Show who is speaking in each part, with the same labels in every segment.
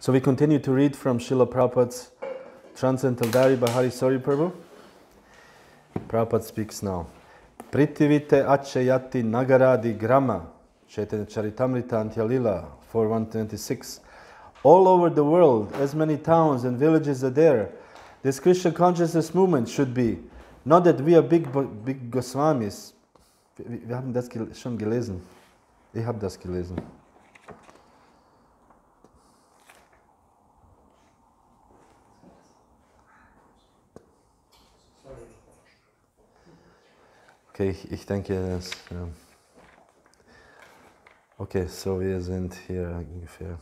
Speaker 1: So we continue to read from Srila Prabhupada's Transcendental Diary by Hari Sori Prabhu. Prabhupada speaks now. Pritivite achayati nagaradi grama, Chaitanya Charitamrita Antyalila 4:126. All over the world, as many towns and villages are there, this Krishna consciousness movement should be. Not that we are big Goswamis. Wir haben das schon gelesen. Ich habe das gelesen. Okay, ich denke, das, ja. Okay, so wir sind hier ungefähr.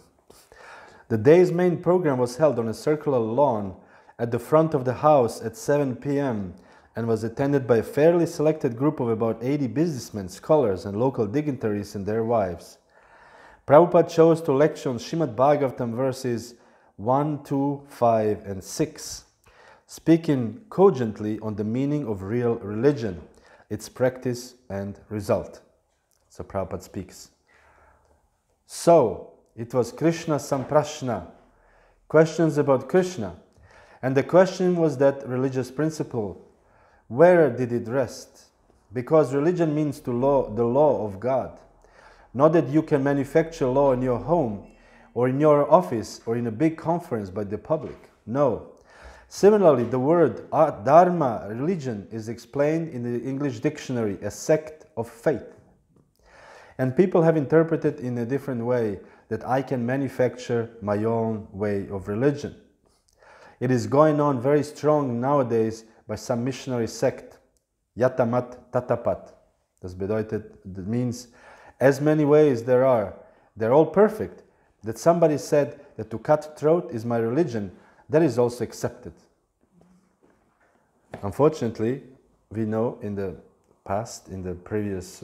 Speaker 1: The day's main program was held on a circular lawn at the front of the house at 7 p.m. and was attended by a fairly selected group of about 80 businessmen, scholars, and local dignitaries and their wives. Prabhupada chose to lecture on Srimad Bhagavatam verses 1, 2, 5, and 6, speaking cogently on the meaning of real religion, its practice and result. So Prabhupada speaks. So, it was Krishna Samprashna, questions about Krishna. And the question was that religious principle, where did it rest? Because religion means the law of God. Not that you can manufacture law in your home, or in your office, or in a big conference by the public. No. Similarly, the word dharma, religion, is explained in the English dictionary as sect of faith. And people have interpreted in a different way that I can manufacture my own way of religion. It is going on very strong nowadays by some missionary sect, Yatamat Tatapat. That means as many ways there are, they're all perfect. That somebody said that to cut throat is my religion, that is also accepted. Unfortunately, we know in the past, in the previous,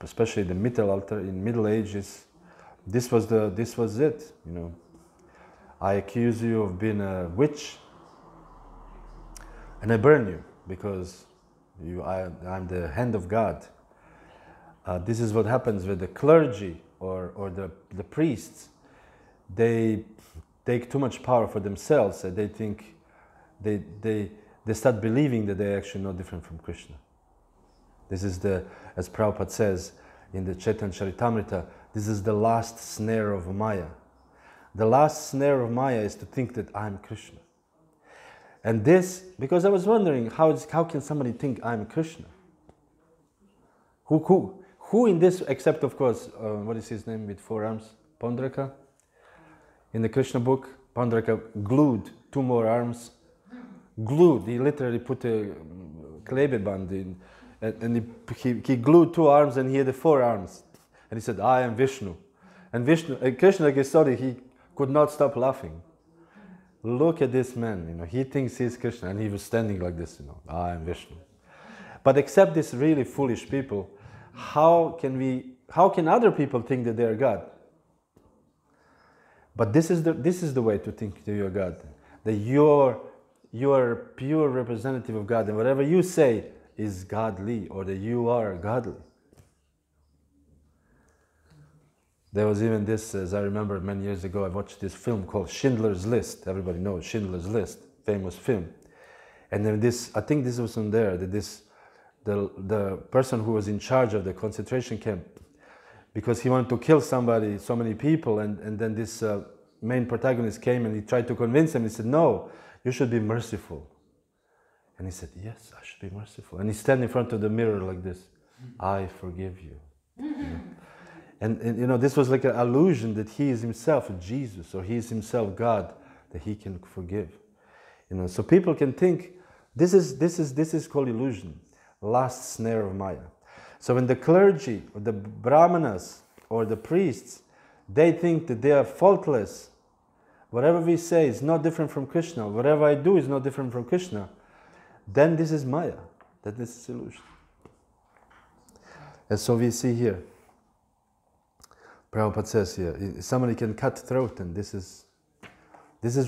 Speaker 1: especially the Middle Ages, this was it. You know, I accuse you of being a witch, and I burn you because I'm the hand of God. This is what happens with the clergy or the priests. They take too much power for themselves, and they think they start believing that they're actually not different from Krishna. This is as Prabhupada says in the Chaitanya Charitamrita, this is the last snare of Maya. The last snare of Maya is to think that I'm Krishna. And this, because I was wondering, how can somebody think I'm Krishna? Who in this, except of course, what is his name with 4 arms? Pondraka? In the Krishna book, Pondraka glued 2 more arms. Glued, he literally put a klebeband in, and he glued 2 arms and he had 4 arms. And he said, I am Vishnu. And Krishna Gesari, he could not stop laughing. Look at this man, you know, he thinks he's Krishna, and he was standing like this, you know, I am Vishnu. But except these really foolish people, how can other people think that they are God? But this is the way to think that you are God. That you are a pure representative of God, and whatever you say is godly, or that you are godly. There was even this, as I remember many years ago, I watched this film called Schindler's List. Everybody knows Schindler's List, famous film. And then I think this was on there, that the person who was in charge of the concentration camp, because he wanted to kill somebody, so many people, and then this main protagonist came and he tried to convince him. He said, no, you should be merciful. And he said, yes, I should be merciful. And he stands in front of the mirror like this, I forgive you. You know? And you know, this was like an allusion that he is himself Jesus, or he is himself God, that he can forgive. You know, so people can think this is called illusion, last snare of Maya. So when the clergy or the brahmanas or the priests, they think that they are faultless, whatever we say is not different from Krishna, whatever I do is not different from Krishna, then this is Maya, that this is illusion. And so we see here, Prabhupada says here, somebody can cut throat, and this is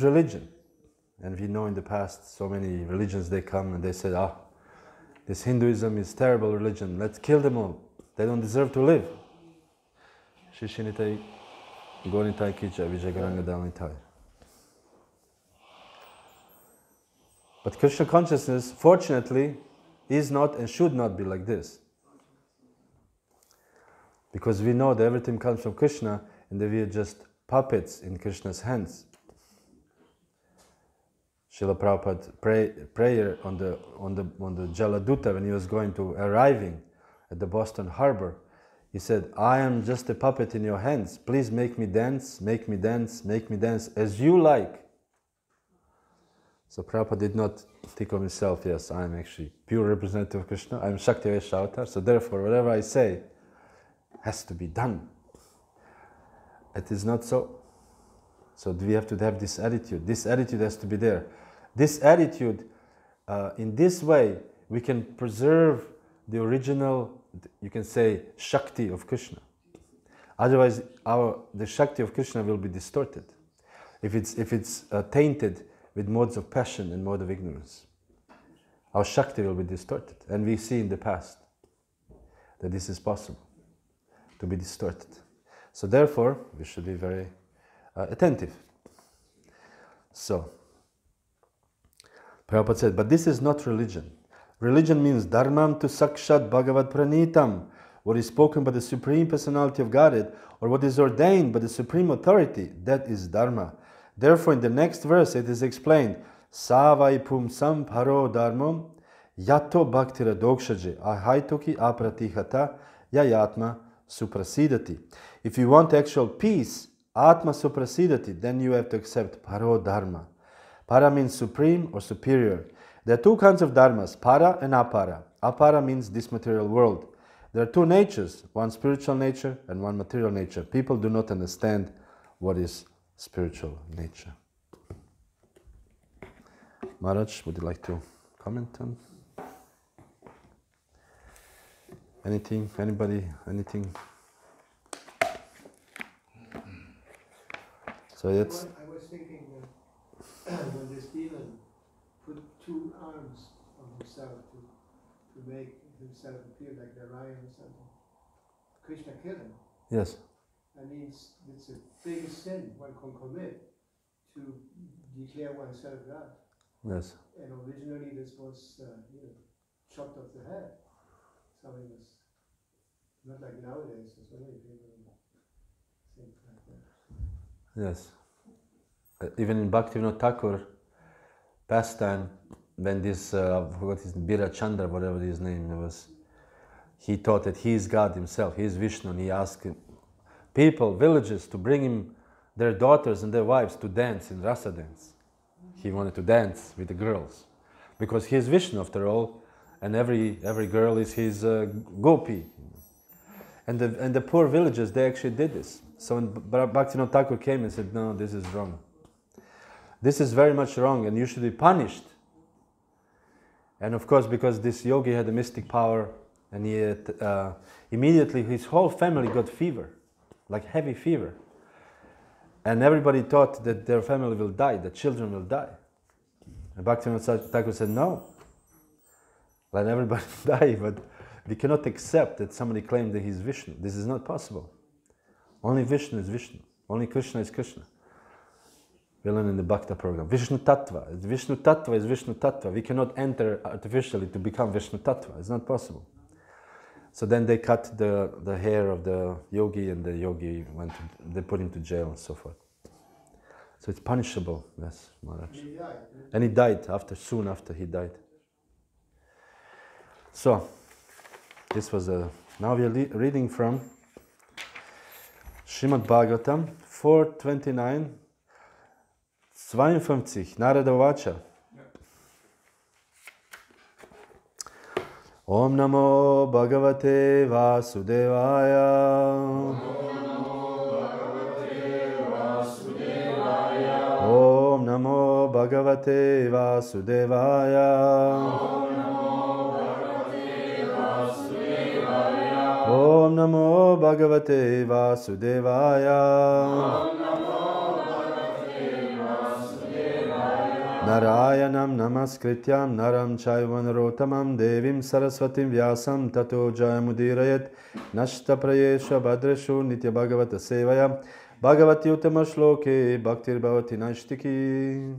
Speaker 1: religion. And we know in the past, so many religions, they come and they say, this Hinduism is terrible religion, let's kill them all. They don't deserve to live. Shishinitai. Gonitai ki jai, Vijay Garanga Dalnitai. But Krishna consciousness, fortunately, is not and should not be like this. Because we know that everything comes from Krishna and that we are just puppets in Krishna's hands. Srila Prabhupada prayer on the Jaladuta when he was arriving at the Boston Harbor, he said, I am just a puppet in your hands. Please make me dance, make me dance, make me dance as you like. So Prabhupada did not think of himself, yes, I am actually pure representative of Krishna, I am Shakti Vaishya Avatar, so therefore whatever I say has to be done. It is not so. So we have to have this attitude. This attitude has to be there. This attitude, in this way, we can preserve the original, you can say, Shakti of Krishna. Otherwise, the Shakti of Krishna will be distorted if it's tainted with modes of passion and mode of ignorance. Our Shakti will be distorted. And we see in the past that this is possible, to be distorted. So therefore, we should be very attentive. So, Prabhupada said, but this is not religion. Religion means dharmam tu sakshat bhagavat pranitam, what is spoken by the Supreme Personality of Godhead, or what is ordained by the Supreme Authority, that is dharma. Therefore, in the next verse it is explained, Savai pumsam paro dharmam yato bhaktira dokshaje ahaitoki apratihata yayatma suprasidati. If you want actual peace, atma suprasidati, then you have to accept paro dharma. Para means supreme or superior. There are two kinds of dharmas, para and apara. Apara means this material world. There are two natures, one spiritual nature and one material nature. People do not understand what is spiritual nature. Maharaj, would you like to comment on anything? Anybody? Anything? So it's.
Speaker 2: I was thinking when this demon put two arms on himself to make himself appear like the lion or something, Krishna killed him.
Speaker 1: Yes.
Speaker 2: I mean, it's the biggest sin one can commit, to declare oneself God.
Speaker 1: Yes.
Speaker 2: And originally this was chopped off the head. So it was not like nowadays. There's so many people who think like that.
Speaker 1: Yes. Even in Bhaktivinoda Thakur pastime, when this, what is Bira Chandra, whatever his name was, he thought that he is God himself, he is Vishnu, and he asked people, villagers, to bring him their daughters and their wives to dance in rasa dance. He wanted to dance with the girls, because he is Vishnu after all, and every girl is his gopi. And the poor villagers, they actually did this. So when Bhaktivinoda Thakur came and said, no, this is wrong. This is very much wrong and you should be punished. And of course, because this yogi had a mystic power, and he had, immediately his whole family got fever, like heavy fever. And everybody thought that their family will die, the children will die. And Bhaktivinoda Thakur said, no, let everybody die, but we cannot accept that somebody claimed that he's Vishnu. This is not possible. Only Vishnu is Vishnu. Only Krishna is Krishna. We learn in the Bhakta program. Vishnu Tattva. Vishnu Tattva is Vishnu Tattva. We cannot enter artificially to become Vishnu Tattva. It's not possible. So then they cut the hair of the yogi, and the yogi they put him to jail and so forth. So it's punishable, yes, Maharaj. And he died soon after he died. So, this was now we are reading from Srimad Bhagavatam 4.29, 52, Narada Vacha. Om Namo Bhagavate Vasudevaya. Om Namo Bhagavate Vasudevaya. Om Namo Bhagavate Vasudevaya. Narayanam namaskrityam naram chaiva narotamam devim saraswatim vyasam tato jayamudirayat nashta prayesha bhadreshu nitya bhagavata sevaya bhagavati uttama shloke bhaktir bhavati naishtiki.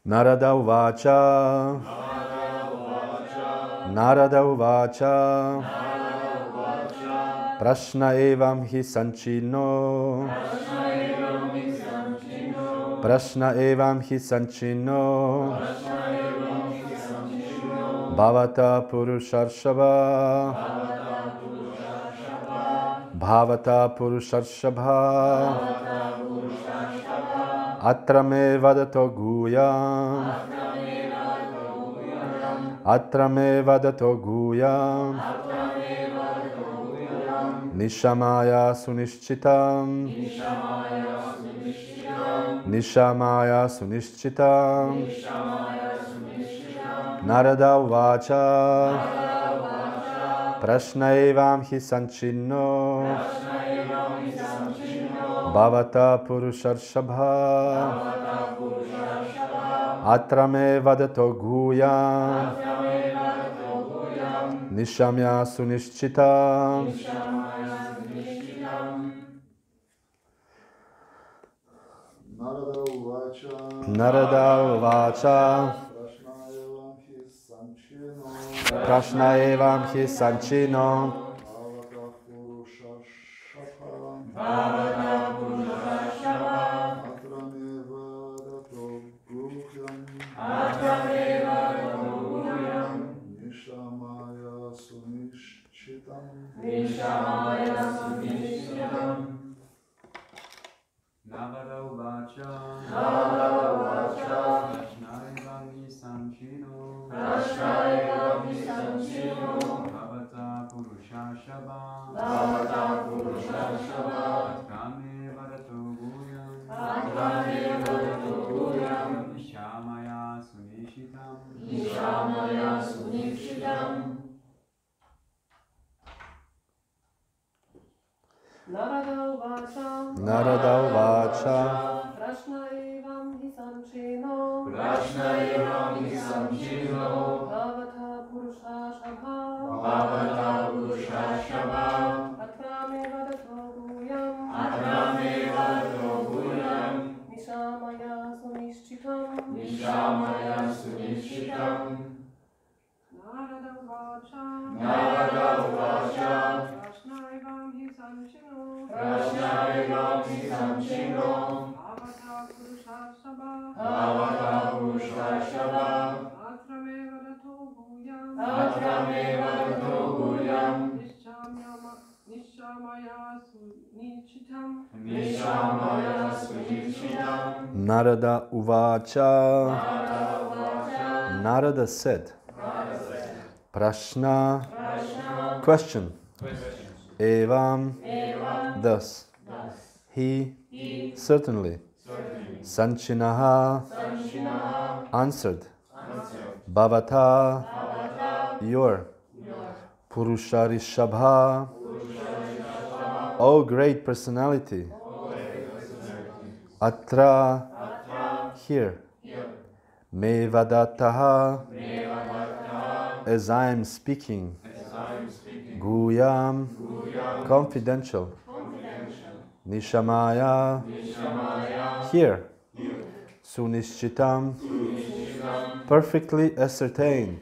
Speaker 1: Narada uvacha Narada uvacha Prashna evam hi sanchino Prashna evam hi sanchino Bhavata purusharshava Bhavata purusharshava Atrame vadato guyam Atrame vadato guyam Nishamaya sunishchitam Nishamaya sunishchitam Narada uvacha Prashna evam hi sanchino Bhavata purusharshava Atrame vadato guyam Nishamya sunishchitam Narada uvacha Prashna evam hi sanchino
Speaker 3: Narada uvacha Prashna evam hi sanchino Bhavata purushashava Atrame vadato guyam Nishamaya sunishitam
Speaker 4: Narada uvacha
Speaker 1: Narada uvacha
Speaker 4: Prashna evam hi sanchino Bhavata purushashava Atrame vadato guyam Nishamaya sunishchitam Narada uvacha Prashna evam hi sanchino Bhavata purushashava Atrame vadato guyam Nishamaya sunichitam
Speaker 1: Narada uvacha Narada said Prashna question Evam thus He certainly Sanchinaha answered Bhavata your Purusharishabha O great personality Atra here Me vadataha as I am speaking Guyam confidential Nishamaya here Sunishchitam perfectly ascertained.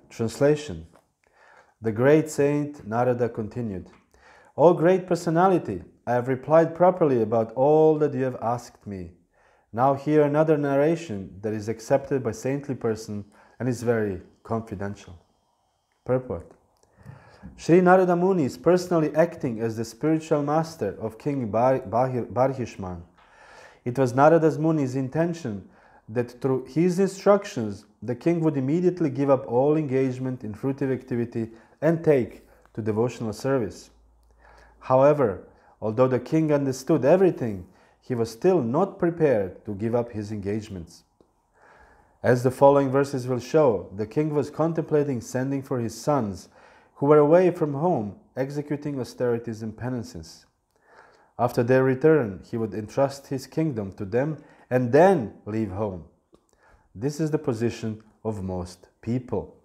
Speaker 1: Translation. The great saint Narada continued, O great personality, I have replied properly about all that you have asked me. Now hear another narration that is accepted by saintly person and is very confidential. Purport. Sri Narada Muni is personally acting as the spiritual master of King Barhishman. It was Narada Muni's intention that through his instructions, the king would immediately give up all engagement in fruitive activity and take to devotional service. However, although the king understood everything, he was still not prepared to give up his engagements. As the following verses will show, the king was contemplating sending for his sons, who were away from home, executing austerities and penances. After their return, he would entrust his kingdom to them and then leave home. This is the position of most people.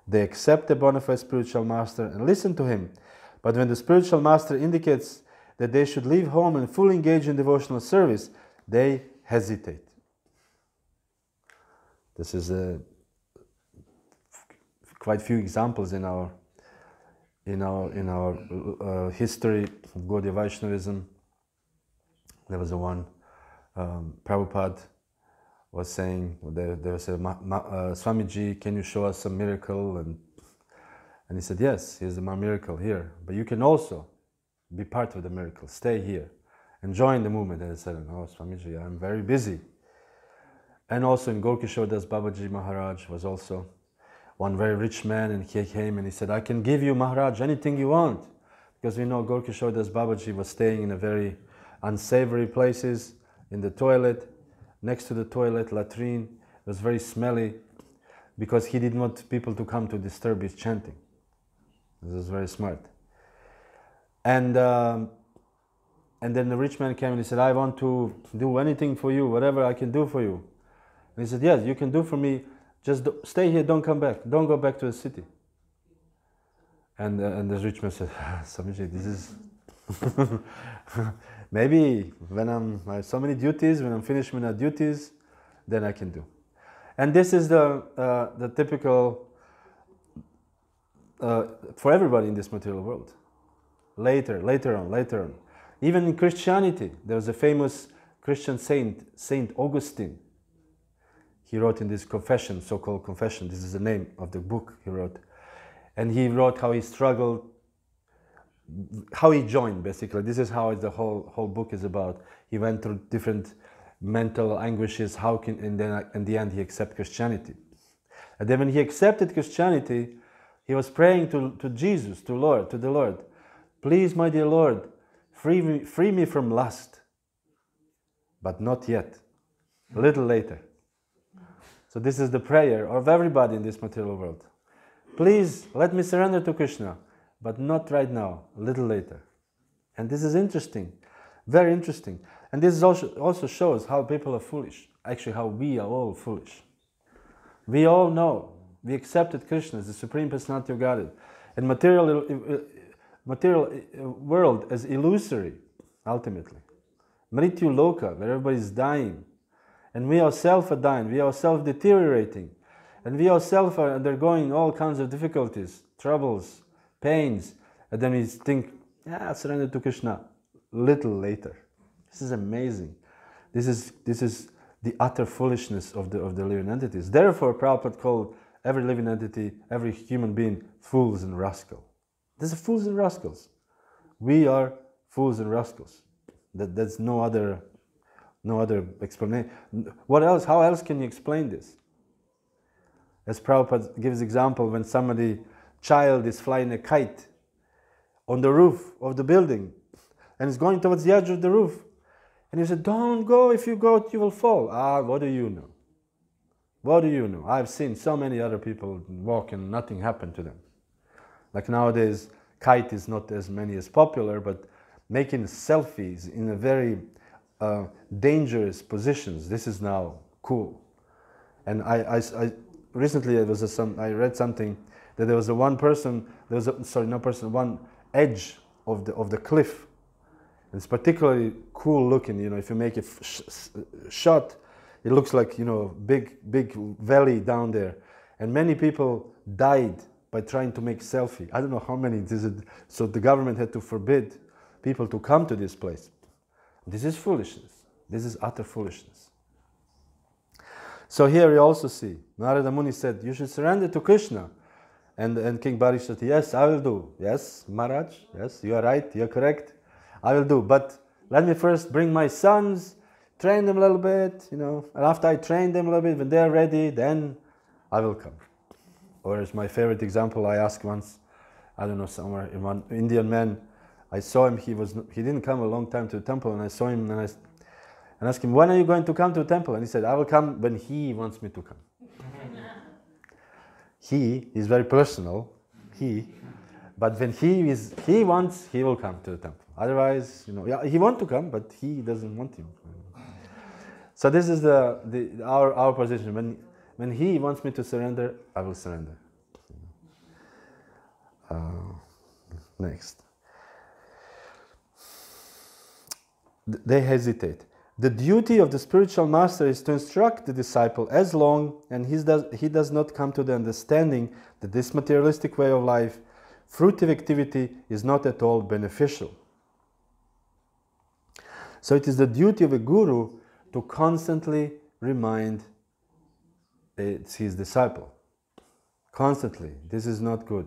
Speaker 1: They accept a bona fide spiritual master and listen to him. But when the spiritual master indicates that they should leave home and fully engage in devotional service, they hesitate. This is quite few examples in our history of Gaudiya Vaishnavism. There was one, Prabhupada was saying, there was a Swamiji, can you show us some miracle? And he said, yes, here's a miracle here, but you can also be part of the miracle, stay here and join the movement. And I said, no, Swamiji, I'm very busy. And also in Gorkishore Das Babaji Maharaj was also one very rich man, and he came and he said, I can give you, Maharaj, anything you want. Because we know Gorkishore Das Babaji was staying in a very unsavory places, in the toilet, next to the toilet, latrine. It was very smelly because he didn't want people to come to disturb his chanting. This was very smart. And then the rich man came and he said, I want to do anything for you, whatever I can do for you. And he said, yes, you can do for me. Just stay here, don't come back. Don't go back to the city. And the rich man said, Swamiji, this is... maybe when I have so many duties, when I'm finished with my duties, then I can do. And this is the typical for everybody in this material world. Later on. Even in Christianity, there was a famous Christian saint, Saint Augustine. He wrote in this confession, so-called confession, this is the name of the book he wrote. And he wrote how he struggled, how he joined, basically. This is how the whole book is about. He went through different mental anguishes, and then in the end he accepted Christianity. And then when he accepted Christianity, he was praying to Jesus, to the Lord. Please, my dear Lord, free me from lust. But not yet. A little later. So this is the prayer of everybody in this material world. Please, let me surrender to Krishna, but not right now, a little later. And this is interesting, very interesting. And this also shows how people are foolish, actually how we are all foolish. We all know, we accepted Krishna as the Supreme Personality of Godhead, and material world as illusory, ultimately. Mrityu Loka, where everybody is dying. And we ourselves are dying, we ourselves deteriorating. And we ourselves are undergoing all kinds of difficulties, troubles, pains. And then we think, surrender to Krishna, little later. This is amazing. This is the utter foolishness of the living entities. Therefore, Prabhupada called every living entity, every human being, fools and rascals. These are fools and rascals. We are fools and rascals. That's no other explanation. What else? How else can you explain this? As Prabhupada gives example, when child is flying a kite on the roof of the building and is going towards the edge of the roof. And he said, don't go, if you go, you will fall. What do you know? What do you know? I've seen so many other people walk and nothing happened to them. Like nowadays, kite is not as many as popular, but making selfies in a very dangerous positions, this is now cool. And I recently I read something that there was one edge of the cliff. It's particularly cool looking. If you make a shot, it looks like big valley down there. And many people died by trying to make selfie. I don't know how many. So the government had to forbid people to come to this place. This is foolishness. This is utter foolishness. So here we also see, Narada Muni said, you should surrender to Krishna. And King Parikshit said, yes, I will do. Yes, Maharaj, yes, you are right, you are correct. I will do, but let me first bring my sons, train them a little bit, and after I train them a little bit, when they're ready, then I will come. Or as my favorite example, I asked once, I don't know, somewhere in one Indian man, I saw him, he didn't come a long time to the temple, and I saw him and I asked him, when are you going to come to the temple? And he said, I will come when he wants me to come. He is very personal, but when he wants, he will come to the temple. Otherwise, yeah, he wants to come, but he doesn't want him. So this is our position. When he wants me to surrender, I will surrender. Next. They hesitate. The duty of the spiritual master is to instruct the disciple as long as he does not come to the understanding that this materialistic way of life, fruitive activity, is not at all beneficial. So it is the duty of a guru to constantly remind his disciple. Constantly, this is not good.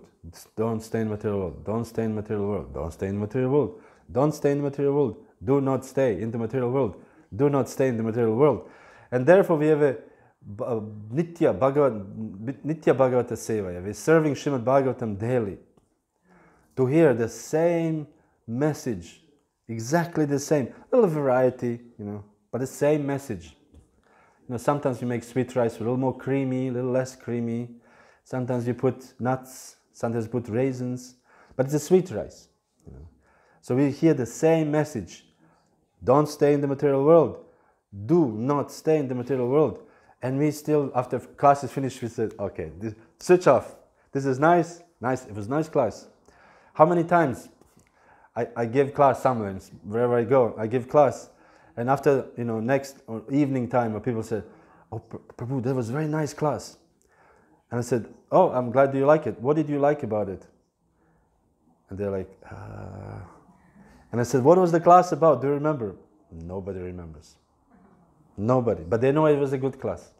Speaker 1: Don't stay in material world. Don't stay in material world. Don't stay in material world. Don't stay in material world. Do not stay in the material world. Do not stay in the material world. And therefore we have a Nitya Bhagavata Sevaya. We're serving Srimad Bhagavatam daily. To hear the same message, exactly the same. A little variety, but the same message. Sometimes you make sweet rice a little more creamy, a little less creamy. Sometimes you put nuts, sometimes you put raisins, but it's a sweet rice. So we hear the same message. Don't stay in the material world. Do not stay in the material world. And we still, after class is finished, we said, okay, switch off. This is nice. It was nice class. How many times I give class somewhere, wherever I go, I give class. And after, next or evening time, where people said, oh, Prabhu, that was a very nice class. And I said, oh, I'm glad you like it. What did you like about it? And they're like, And I said, what was the class about? Do you remember? Nobody remembers. Nobody. But they know it was a good class.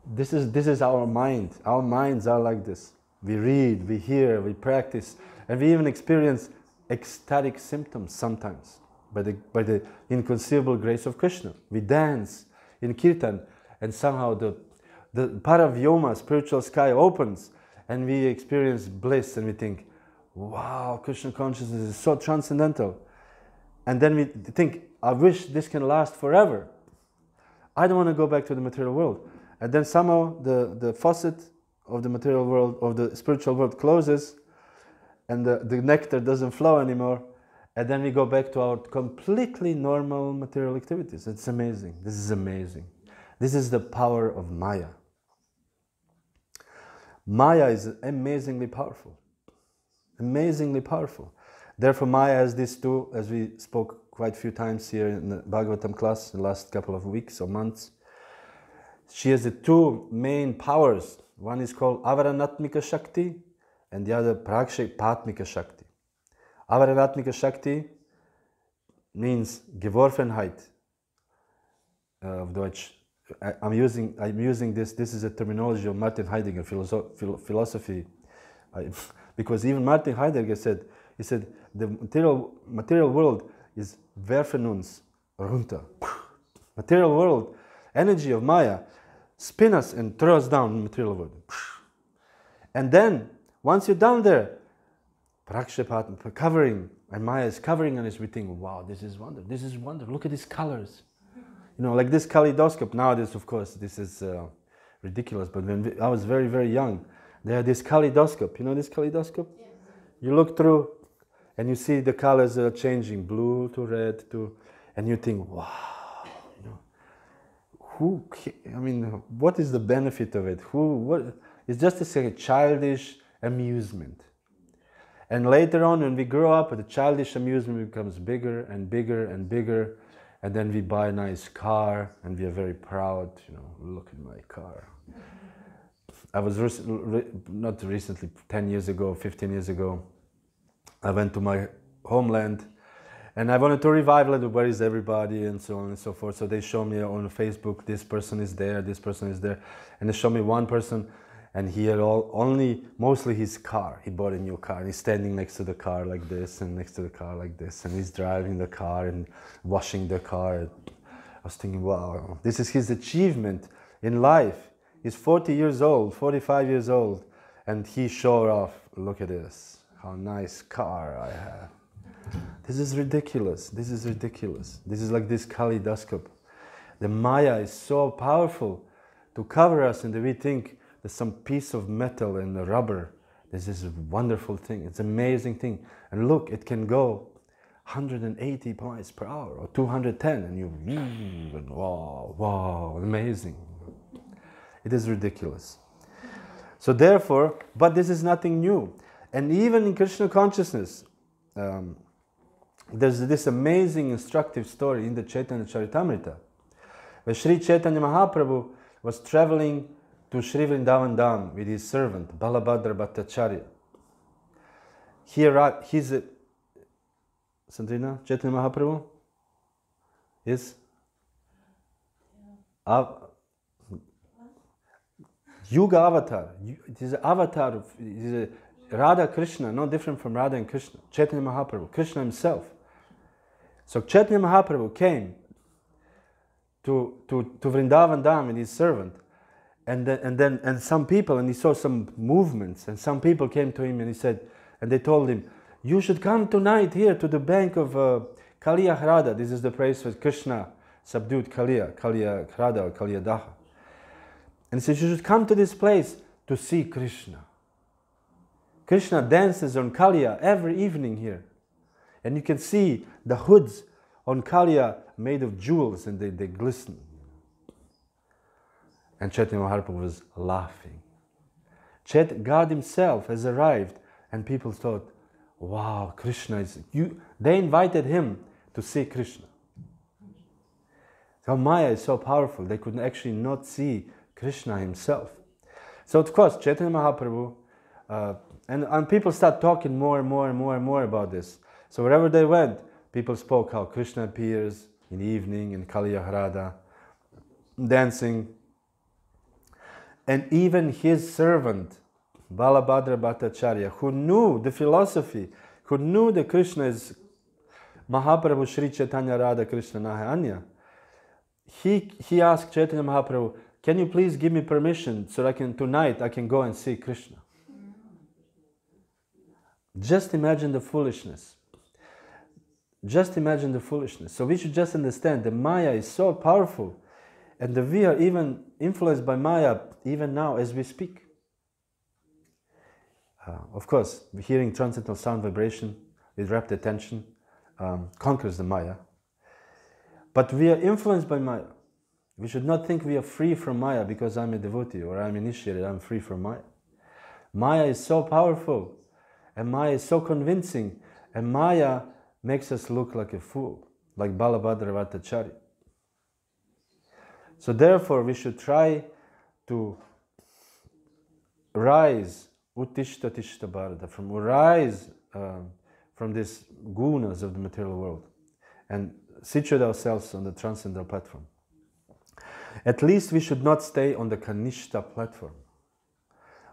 Speaker 1: This is our mind. Our minds are like this. We read, we hear, we practice, and we even experience ecstatic symptoms sometimes by the inconceivable grace of Krishna. We dance in kirtan, and somehow the Paravyoma, spiritual sky, opens, and we experience bliss, and we think, wow, Krishna consciousness is so transcendental. And then we think, I wish this can last forever. I don't want to go back to the material world. And then somehow the faucet of the material world, of the spiritual world, closes, and the nectar doesn't flow anymore. And then we go back to our completely normal material activities. It's amazing. This is amazing. This is the power of Maya. Maya is amazingly powerful. Amazingly powerful. Therefore, Maya has these two, as we spoke quite a few times here in the Bhagavatam class the last couple of weeks or months. She has the two main powers. One is called Avaranatmika Shakti and the other Prakshepatmika Shakti. Avaranatmika Shakti means Geworfenheit of Deutsch. I'm using this is a terminology of Martin Heidegger, philosophy. Because even Martin Heidegger said, the material world is werfen uns runter. Material world, energy of Maya, spin us and throw us down in the material world. And then, once you're down there, Prakshepat, covering, and Maya is covering on us, we think, wow, this is wonder, look at these colors. Like this kaleidoscope. Nowadays, of course, this is ridiculous, but when I was very, very young, they had this kaleidoscope. You know this kaleidoscope? Yes. You look through and you see the colors are changing, blue to red to, and you think, wow, what is the benefit of it? It's just a childish amusement. And later on, when we grow up, the childish amusement becomes bigger and bigger and bigger, and then we buy a nice car, and we are very proud, look at my car. I was not recently, 10 years ago, 15 years ago, I went to my homeland, and I wanted to revive where is everybody, and so on and so forth. So they show me on Facebook, this person is there, this person is there, and they show me one person, and he had mostly his car. He bought a new car, and he's standing next to the car like this, and next to the car like this, and he's driving the car and washing the car. I was thinking, wow, this is his achievement in life. He's 40 years old, 45 years old, and he showed off, look at this, how nice car I have. This is ridiculous, this is ridiculous. This is like this kaleidoscope. The Maya is so powerful to cover us, and we think there's some piece of metal and rubber This is a wonderful thing. It's an amazing thing. And look, it can go 180 miles per hour or 210, and you, and wow, wow, amazing. It is ridiculous. So therefore, but this is nothing new. And even in Krishna consciousness, there's this amazing instructive story in the Chaitanya Charitamrita, where Sri Chaitanya Mahaprabhu was traveling to Sri Vrindavan Dham with his servant, Balabhadra Bhattacharya. He's a Sandrina, Chaitanya Mahaprabhu? Yes? Yuga avatar. It is an avatar. It is a Radha Krishna, no different from Radha and Krishna. Chaitanya Mahaprabhu, Krishna himself. So Chaitanya Mahaprabhu came to Vrindavan Dham with his servant, and some people, and he saw some movements, and some people came to him and he said, and they told him, you should come tonight here to the bank of Kaliya Hrada. This is the place where Krishna subdued Kaliya Hrada or Kaliya Daha. And he said, you should come to this place to see Krishna. Krishna dances on Kaliya every evening here. And you can see the hoods on Kaliya made of jewels, and they glisten. And Chaitanya Mahaprabhu was laughing. God himself has arrived, and people thought, wow, Krishna is... They invited him to see Krishna. So Maya is so powerful, they could actually not see Krishna himself. So of course, Chaitanya Mahaprabhu, and people start talking more and more about this. So wherever they went, people spoke how Krishna appears in the evening in Kaliya Hrada, dancing. And even his servant, Balabhadra Bhattacharya, who knew the philosophy, who knew that Krishna is Mahaprabhu Sri Chaitanya Radha Krishna Nahanya, he asked Chaitanya Mahaprabhu, can you please give me permission so tonight I can go and see Krishna? Just imagine the foolishness. Just imagine the foolishness. So we should just understand that Maya is so powerful, and that we are even influenced by Maya even now as we speak. Of course, hearing transcendental sound vibration with rapt attention conquers the Maya. But we are influenced by Maya. We should not think we are free from Maya because I'm a devotee or I'm initiated, I'm free from Maya. Maya is so powerful, and Maya is so convincing, and Maya makes us look like a fool, like Balabhadra Bhattacharya. So therefore we should try to rise, Uttishta Tishta Bharata, rise from these gunas of the material world and situate ourselves on the transcendental platform. At least we should not stay on the Kanishta platform.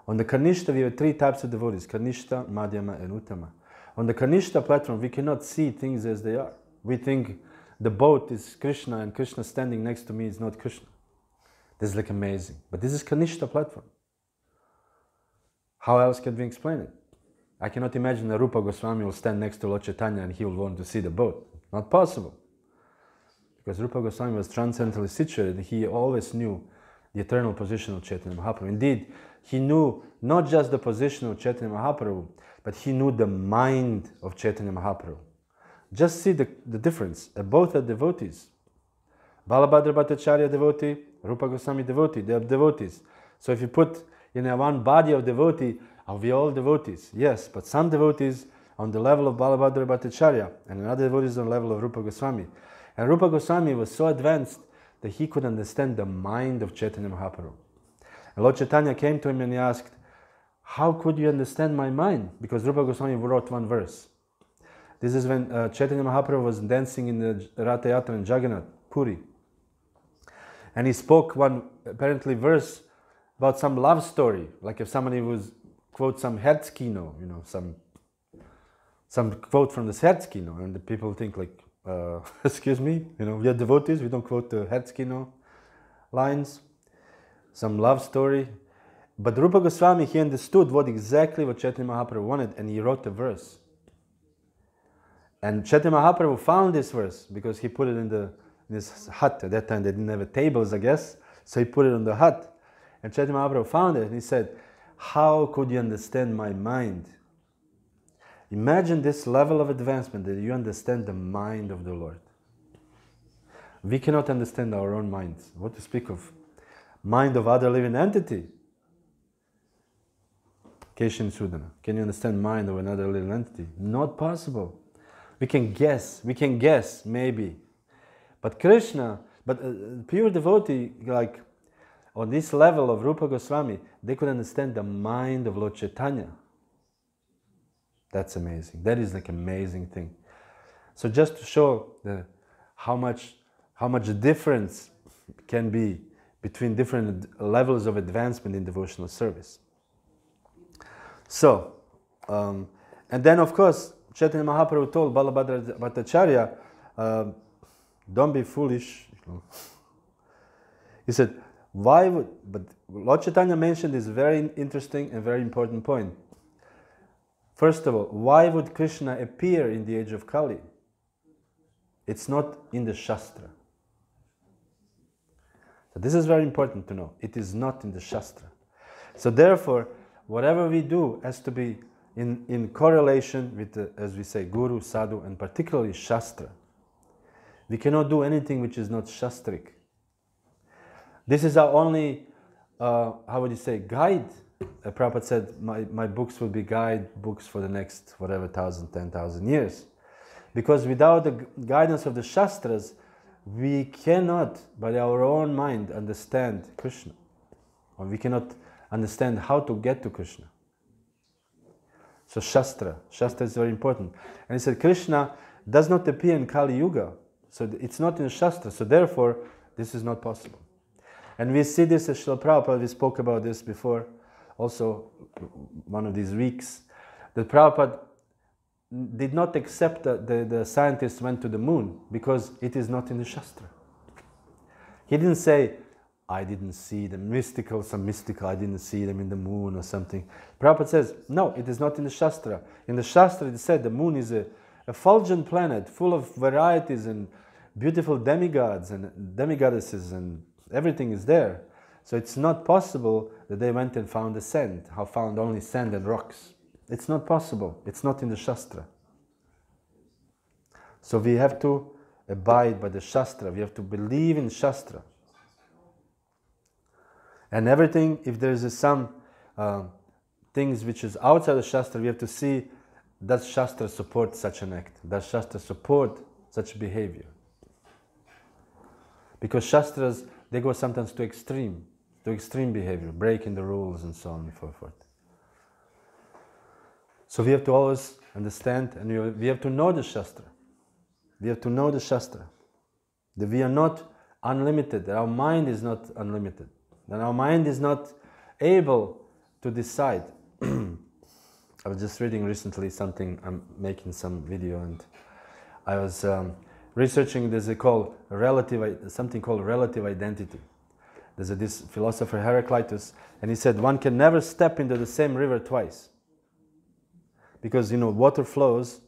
Speaker 1: On the Kanishta we have three types of devotees, Kanishta, Madhyama and Uttama. On the Kanishta platform we cannot see things as they are. We think the boat is Krishna and Krishna standing next to me is not Krishna. This is like amazing. But this is Kanishta platform. How else can we explain it? I cannot imagine that Rupa Goswami will stand next to Lord Chaitanya and he will want to see the boat. Not possible. Because Rupa Goswami was transcendently situated, he always knew the eternal position of Chaitanya Mahaprabhu. Indeed, he knew not just the position of Chaitanya Mahaprabhu, but he knew the mind of Chaitanya Mahaprabhu. Just see the difference. Both are devotees. Balabhadra Bhattacharya devotee, Rupa Goswami devotee, they are devotees. So if you put in one body of devotee, are we all devotees? Yes, but some devotees on the level of Balabhadra Bhattacharya and another devotees on the level of Rupa Goswami. And Rupa Goswami was so advanced that he could understand the mind of Chaitanya Mahaprabhu. And Lord Chaitanya came to him and he asked, how could you understand my mind? Because Rupa Goswami wrote one verse. This is when Chaitanya Mahaprabhu was dancing in the Ratha Yatra in Jagannath, Puri. And he spoke one apparently verse about some love story, like if somebody was quote some Herzkino, some quote from the Herzkino, and the people think like, excuse me, we are devotees, we don't quote the Herzkino lines, some love story. But Rupa Goswami, he understood exactly what Chaitanya Mahaprabhu wanted, and he wrote the verse. And Chaitanya Mahaprabhu found this verse because he put it in his hut. At that time they didn't have tables, I guess, so he put it on the hut. And Chaitanya Mahaprabhu found it and he said, how could you understand my mind? Imagine this level of advancement that you understand the mind of the Lord. We cannot understand our own minds. What to speak of mind of other living entity? Keshin Sudana. Can you understand mind of another living entity? Not possible. We can guess, maybe. But Krishna, pure devotee, like on this level of Rupa Goswami, they could understand the mind of Lord Chaitanya. That's amazing. That is like amazing thing. So just to show how much difference can be between different levels of advancement in devotional service. So, and then of course, Chaitanya Mahaprabhu told Balabhadra Bhattacharya, don't be foolish. He said, but Lord Chaitanya mentioned this very interesting and very important point. First of all, why would Krishna appear in the age of Kali? It's not in the Shastra. So this is very important to know. It is not in the Shastra. So therefore, whatever we do has to be in correlation with, as we say, Guru, Sadhu, and particularly Shastra. We cannot do anything which is not Shastric. This is our only, how would you say, guide. Prabhupada said, my books will be guide books for the next, whatever, 10,000 years. Because without the guidance of the Shastras, we cannot, by our own mind, understand Krishna. Or we cannot understand how to get to Krishna. So Shastra is very important. And he said, Krishna does not appear in Kali Yuga. So it's not in Shastra. So therefore, this is not possible. And we see this as Srila Prabhupada, we spoke about this before, also one of these weeks, that Prabhupada did not accept that the scientists went to the moon because it is not in the Shastra. He didn't say, I didn't see them, some mystical, I didn't see them in the moon or something. Prabhupada says, no, it is not in the Shastra. In the Shastra it said the moon is a effulgent planet full of varieties and beautiful demigods and demigoddesses and everything is there. So it's not possible that they went and found the sand, found only sand and rocks. It's not possible. It's not in the Shastra. So we have to abide by the Shastra. We have to believe in Shastra. And everything, if there is some things which is outside the Shastra, we have to see, does Shastra support such an act? Does Shastra support such behavior? Because Shastras, they go sometimes to extreme behavior, breaking the rules and so on and so forth. So we have to always understand, and we have to know the Shastra. We have to know the Shastra. That we are not unlimited, that our mind is not unlimited, that our mind is not able to decide. I was just reading recently something, I'm making some video, and I was researching, there's something called relative identity. There's this philosopher Heraclitus, and he said one can never step into the same river twice. Because, water flows,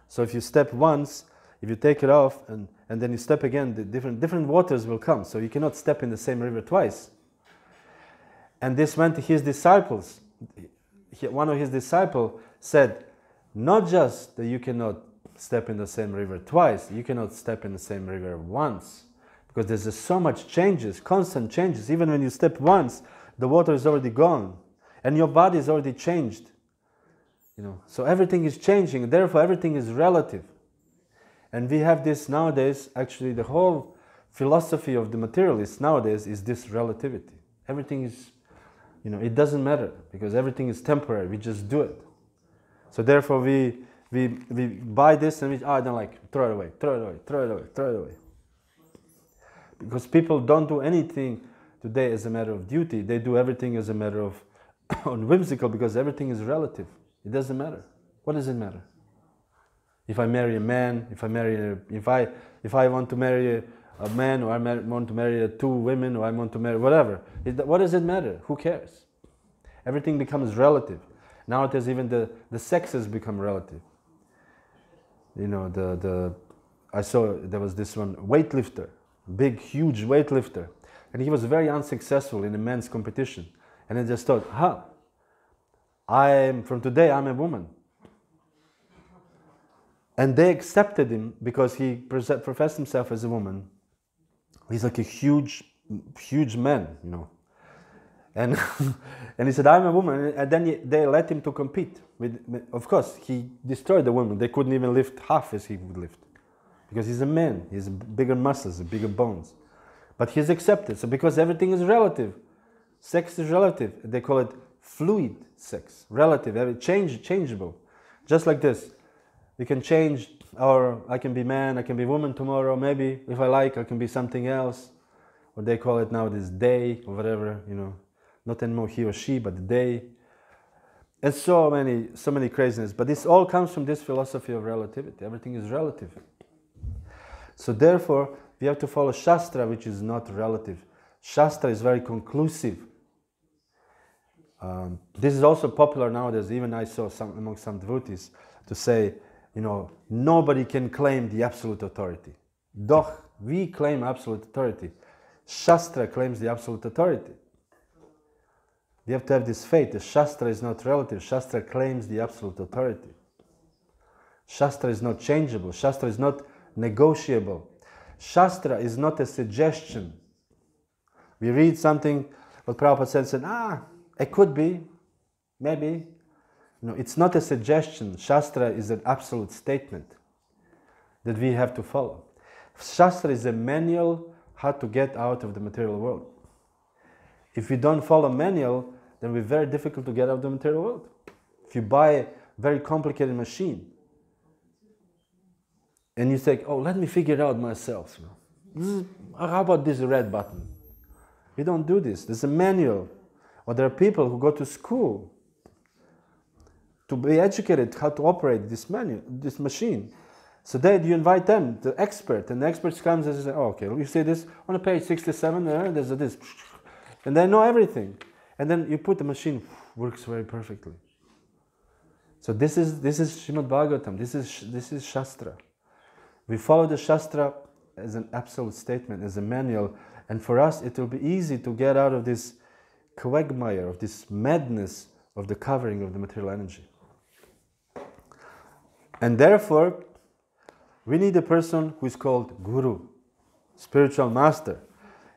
Speaker 1: so if you step once, if you take it off, and then you step again, the different waters will come, so you cannot step in the same river twice. And this went to his disciples. One of his disciples said, not just that you cannot step in the same river twice, you cannot step in the same river once. Because there's just so much changes, constant changes. Even when you step once, the water is already gone. And your body is already changed. So everything is changing, and therefore everything is relative. And we have this nowadays, actually the whole philosophy of the materialists nowadays is this relativity. Everything is, it doesn't matter, because everything is temporary, we just do it. So therefore we buy this and I don't like it, throw it away. Because people don't do anything today as a matter of duty, they do everything as a matter of whimsical, because everything is relative. It doesn't matter. What does it matter? If I marry a man, if I want to marry a man, or I want to marry two women, or I want to marry whatever, what does it matter? Who cares? Everything becomes relative. Nowadays even the sexes become relative. I saw there was this one weightlifter, big, huge weightlifter, and he was very unsuccessful in a men's competition. And I just thought, from today I'm a woman. And they accepted him because he professed himself as a woman. He's like a huge man, you know. And and he said, I'm a woman. And then they let him to compete. Of course, he destroyed the woman. They couldn't even lift half as he would lift. Because he's a man. He has bigger muscles, bigger bones. But he's accepted. So because everything is relative. Sex is relative. They call it fluid sex. Relative, changeable. Just like this. We can change, or I can be man, I can be woman tomorrow. Maybe, if I like, I can be something else. Or they call it now this they, or whatever, you know. Not anymore he or she, but they. And so many craziness. But this all comes from this philosophy of relativity. Everything is relative. So therefore, we have to follow Shastra, which is not relative. Shastra is very conclusive. This is also popular nowadays. Even I saw among some devotees to say, you know, nobody can claim the absolute authority. Doch, we claim absolute authority. Shastra claims the absolute authority. We have to have this faith. The Shastra is not relative. Shastra claims the absolute authority. Shastra is not changeable. Shastra is not negotiable. Shastra is not a suggestion. We read something, what Prabhupada said, it could be, maybe. No, it's not a suggestion. Shastra is an absolute statement that we have to follow. Shastra is a manual how to get out of the material world. If we don't follow manual, then we're very difficult to get out of the material world. If you buy a very complicated machine, and you say, oh, let me figure it out myself. How about this red button? We don't do this. There's a manual. Or there are people who go to school to be educated how to operate this machine. So then you invite them, the expert, and the expert comes and says, oh, okay, you see this on page 67, there's this. And they know everything. And then you put the machine, works very perfectly. So this is Srimad Bhagavatam, this is Shastra. We follow the Shastra as an absolute statement, as a manual, and for us it will be easy to get out of this quagmire, of this madness of the covering of the material energy. And therefore, we need a person who is called Guru, spiritual master.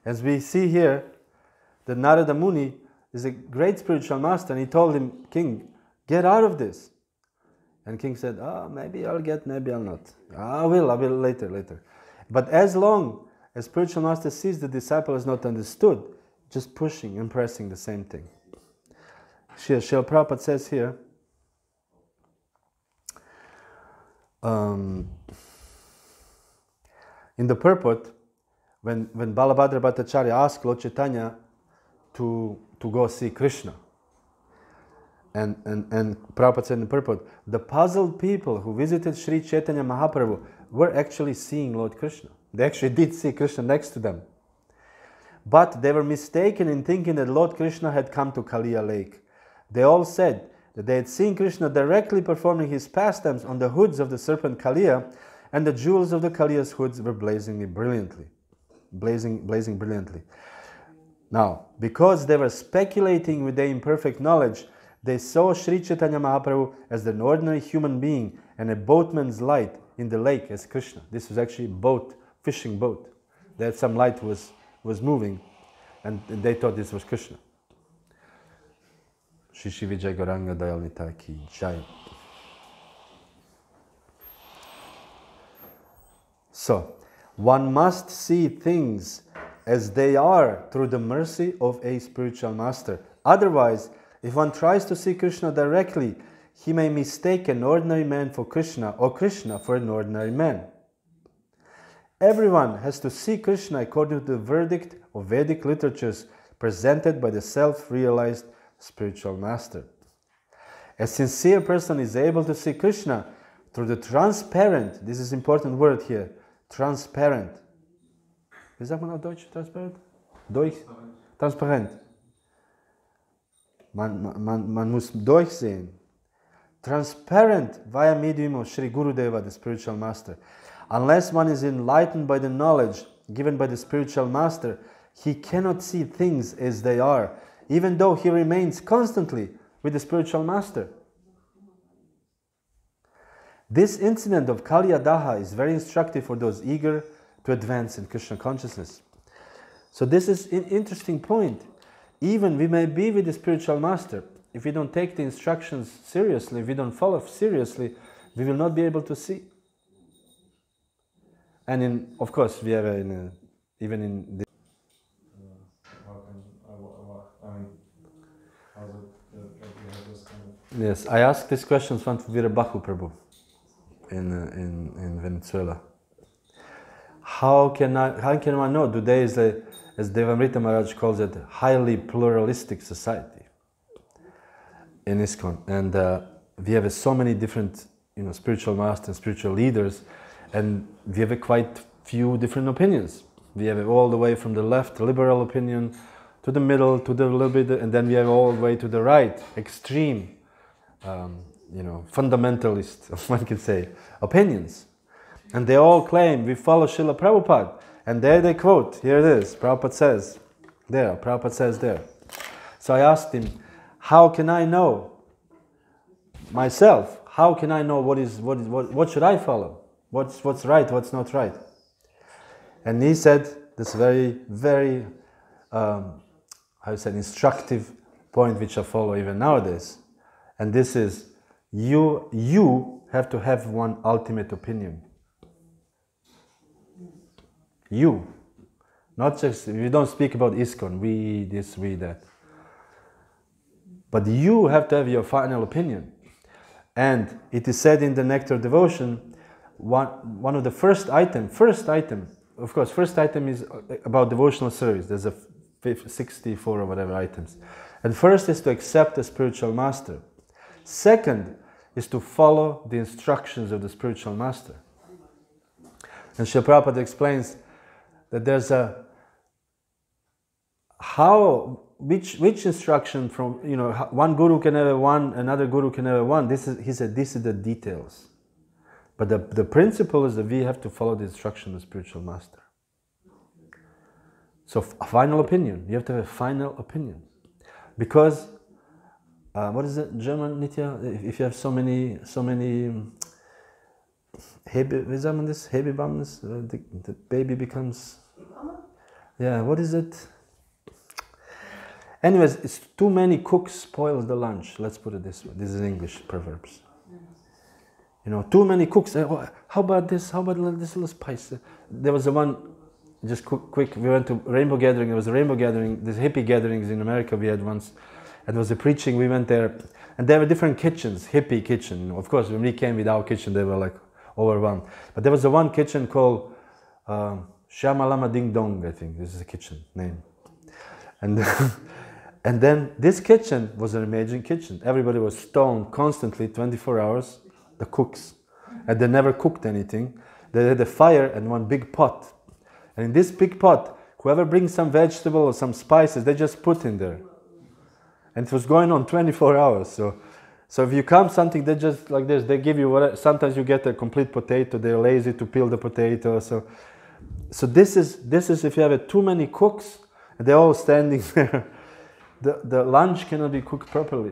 Speaker 1: As we see here, that Narada Muni is a great spiritual master, and he told him, King, get out of this. And King said, maybe I'll get, maybe I'll not. I will later. But as long as spiritual master sees the disciple has not understood, just pushing and pressing the same thing. Srila Prabhupada says here, in the purport, when Balabhadra Bhattacharya asked Lord Chaitanya to go see Krishna, and Prabhupada said in the purport, the puzzled people who visited Sri Chaitanya Mahaprabhu were actually seeing Lord Krishna. They actually did see Krishna next to them. But they were mistaken in thinking that Lord Krishna had come to Kaliya lake. They all said that they had seen Krishna directly performing his pastimes on the hoods of the serpent Kaliya, and the jewels of the Kaliya's hoods were blazing brilliantly. Now, because they were speculating with their imperfect knowledge, they saw Sri Chaitanya Mahaprabhu as an ordinary human being and a boatman's light in the lake as Krishna. This was actually a boat, fishing boat. That some light was moving, and they thought this was Krishna. Shri Shri Vijay Gauranga Dayalnita Ki Jaya. So, one must see things as they are through the mercy of a spiritual master. Otherwise, if one tries to see Krishna directly, he may mistake an ordinary man for Krishna or Krishna for an ordinary man. Everyone has to see Krishna according to the verdict of Vedic literatures presented by the self-realized spiritual master. A sincere person is able to see Krishna through the transparent, this is an important word here, transparent. Wie sagt man auf Deutsch transparent? Transparent. Man muss durchsehen. Transparent via medium of Sri Gurudeva, the spiritual master. Unless one is enlightened by the knowledge given by the spiritual master, he cannot see things as they are, even though he remains constantly with the spiritual master. This incident of Kaliyadaha is very instructive for those eager to advance in Krishna consciousness. So this is an interesting point. Even we may be with the spiritual master, if we don't take the instructions seriously, if we don't follow seriously, we will not be able to see. And of course, we have even in this. Yes, I asked these questions once to Virabahu Prabhu in Venezuela. How can one know? Today is as Devamrita Maharaj calls it, highly pluralistic society in ISKCON, and we have so many different, spiritual masters, spiritual leaders, and we have quite few different opinions. We have all the way from the left, liberal opinion, to the middle, to the little bit, and then we have all the way to the right, extreme, fundamentalist, one can say, opinions. And they all claim we follow Srila Prabhupada. And there they quote, here it is, Prabhupada says there, Prabhupada says there. So I asked him, how can I know myself? How can I know what should I follow? What's right, what's not right? And he said this very, very, instructive point which I follow even nowadays. And this is, you have to have one ultimate opinion. You. Not just, we don't speak about ISKCON, we this, we that. But you have to have your final opinion. And it is said in the Nectar Devotion, one of the first item, of course, first item is about devotional service. There's 64 or whatever items. And first is to accept the spiritual master. Second is to follow the instructions of the spiritual master. And Srila Prabhupada explains that there's which instruction from, one guru can have one, another guru can have one. He said, this is the details. But the principle is that we have to follow the instruction of the spiritual master. So a final opinion, you have to have a final opinion. Because, what is it, German, Nitya? If you have so many wie sagt man das? Hebebammes, the baby becomes... Yeah, what is it? Anyways, it's too many cooks spoils the lunch. Let's put it this way. This is English proverbs. Too many cooks. How about this? How about this little spice? There was one, just quick, we went to Rainbow Gathering. There was a Rainbow Gathering, these hippie gatherings in America we had once. And there was a preaching, we went there. And there were different kitchens, hippie kitchen. Of course, when we came with our kitchen, they were like overwhelmed. But there was a one kitchen called Shamalama Ding Dong, I think. This is a kitchen name. And and then this kitchen was an amazing kitchen. Everybody was stoned constantly, 24 hours, the cooks. And they never cooked anything. They had a fire and one big pot. And in this big pot, whoever brings some vegetable or some spices, they just put in there. And it was going on 24 hours. So if you come something, they just like this, they give you whatever. Sometimes you get a complete potato, they're lazy to peel the potato. So this is if you have too many cooks, and they're all standing there, the lunch cannot be cooked properly.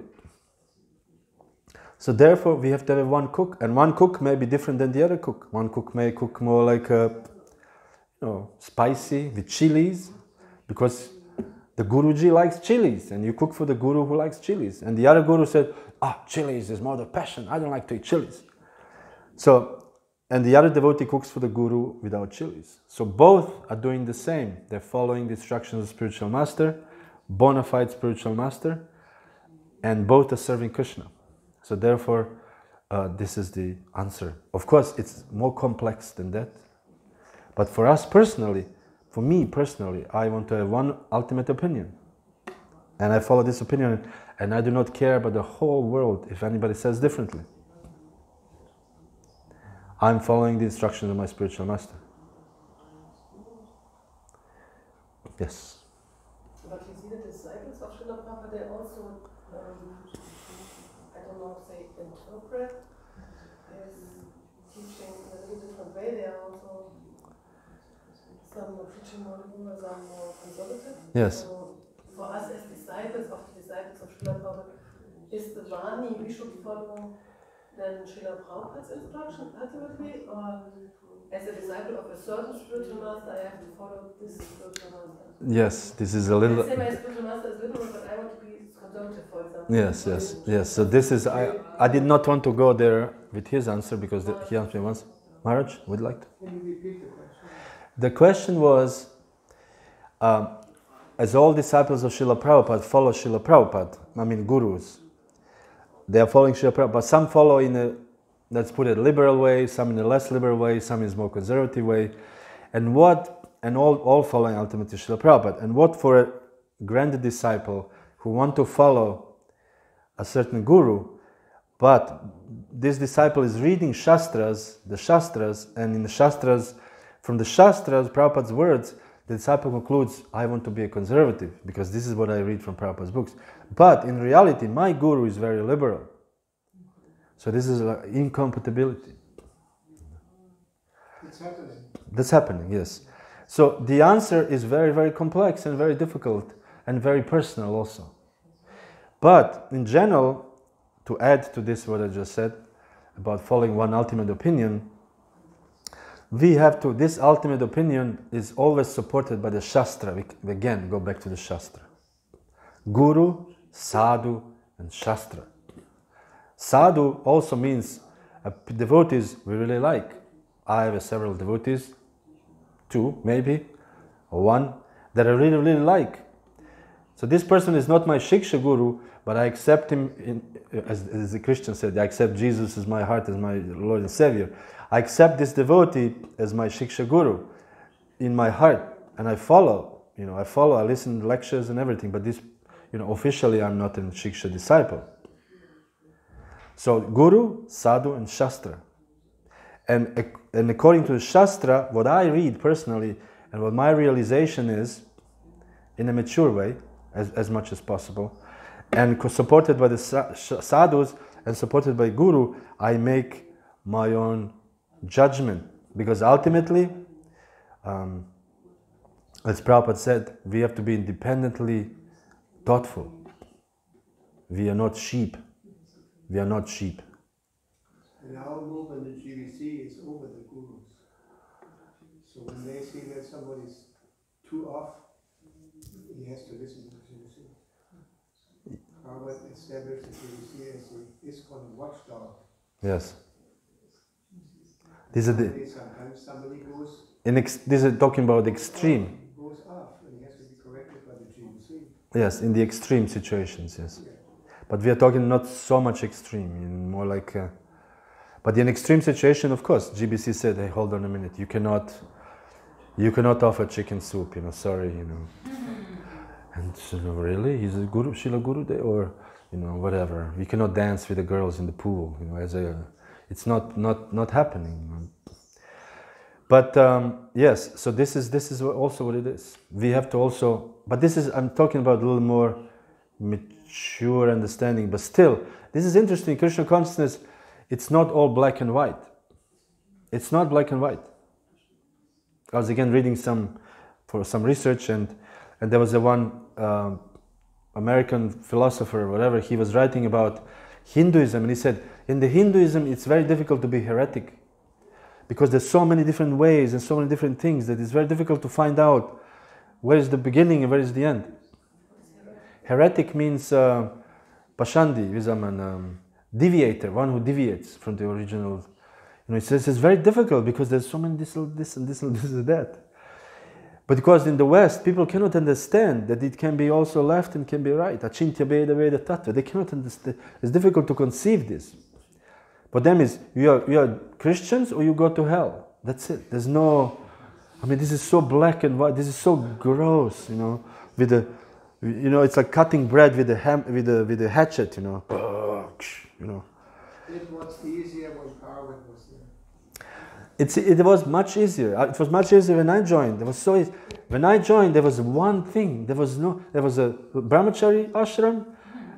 Speaker 1: So therefore we have to have one cook, and one cook may be different than the other cook. One cook may cook more like spicy with chilies, because the Guruji likes chilies, and you cook for the Guru who likes chilies. And the other Guru said, chilies is more the passion, I don't like to eat chilies. And the other devotee cooks for the Guru without chilies. So both are doing the same. They're following the instructions of the spiritual master, bona fide spiritual master, and both are serving Krishna. So therefore, this is the answer. Of course, it's more complex than that. But for us personally, for me personally, I want to have one ultimate opinion. And I follow this opinion, and I do not care about the whole world if anybody says differently. I'm following the instructions of my spiritual master. Yes?
Speaker 5: But you see the disciples of Srila Prabhupada, they also, I don't know if they interpret his teachings in a little different way. They are also some more preaching more liberal, some more conservative.
Speaker 1: Yes.
Speaker 5: So for us as disciples of the disciples of Srila Prabhupada, is the Vani we should follow then Srila Prabhupada's instruction ultimately, or as a disciple of a certain spiritual master, I have to follow this spiritual master?
Speaker 1: Yes, this is a little.
Speaker 5: Let's say my spiritual master is liberal, but I want to be conservative, for example.
Speaker 1: Yes. So this is, I did not want to go there with his answer because he asked me once. Maharaj, would you like to?
Speaker 2: Can you repeat the question?
Speaker 1: The question was, as all disciples of Srila Prabhupada follow Srila Prabhupada, I mean gurus, they are following Srila Prabhupada, but some follow in a, let's put it, liberal way, some in a less liberal way, some in a more conservative way, and all following ultimately Srila Prabhupada. And what for a granted disciple who want to follow a certain guru, but this disciple is reading the Shastras, and in the Shastras, from the Shastras, Prabhupada's words, the disciple concludes, I want to be a conservative, because this is what I read from Prabhupada's books. But in reality, my guru is very liberal. So this is an incompatibility.
Speaker 2: It's happening.
Speaker 1: That's happening, yes. So the answer is very, very complex and very difficult and very personal also. But in general, to add to this what I just said about following one ultimate opinion, we have to, this ultimate opinion is always supported by the Shastra. We again go back to the Shastra. Guru, Sadhu and Shastra. Sadhu also means devotees we really like. I have several devotees, 2 maybe, or 1, that I really, really like. So this person is not my Shiksha Guru, but I accept him, as the Christian said, I accept Jesus as my heart, as my Lord and Savior. I accept this devotee as my Shiksha Guru in my heart, and I follow, I listen to lectures and everything, but this, officially I'm not a Shiksha disciple. So Guru, Sadhu and Shastra. And according to the Shastra, what I read personally, and what my realization is, in a mature way, as much as possible, and supported by the sadhus and supported by Guru, I make my own judgment. Because ultimately, as Prabhupada said, we have to be independently thoughtful. We are not sheep. We are not sheep.
Speaker 2: And our movement, the GBC, is over the gurus. So when they see that somebody's too off, he has to listen to the GBC. Harvard established the GBC as the ISKCON watchdog.
Speaker 1: Yes. These are
Speaker 2: Sometimes somebody goes.
Speaker 1: This is talking about the extreme.
Speaker 2: Goes off, and he has to be corrected by the GBC.
Speaker 1: Yes, in the extreme situations, yes. Yeah. But we are talking not so much extreme, more like. But in extreme situation, of course, GBC said, "Hey, hold on a minute. You cannot offer chicken soup. Sorry, And really, he's a guru, Srila Guru, or whatever. We cannot dance with the girls in the pool. It's not happening. But yes, so this is also what it is. We have to also. But this is, I'm talking about a little more mature understanding. But still, this is interesting. Krishna consciousness. It's not all black and white. It's not black and white. I was again reading some research, and there was one American philosopher, whatever, he was writing about Hinduism, and he said, in the Hinduism, it's very difficult to be heretic, because there's so many different ways and so many different things that it's very difficult to find out where is the beginning and where is the end. Heretic means Pashandi, Vizaman, deviator, one who deviates from the original. It says it's very difficult because there's so many this and that. But because in the West, people cannot understand that it can be also left and can be right. Achintya Veda Veda Tattva. They cannot understand. It's difficult to conceive this. For them is, you are Christians or you go to hell. That's it. There's no, this is so black and white. This is so gross, with the, it's like cutting bread with a hatchet,
Speaker 2: It was easier when Parvati was there.
Speaker 1: It was much easier. It was much easier when I joined. It was so easy. When I joined, there was one thing. There was a brahmachari ashram,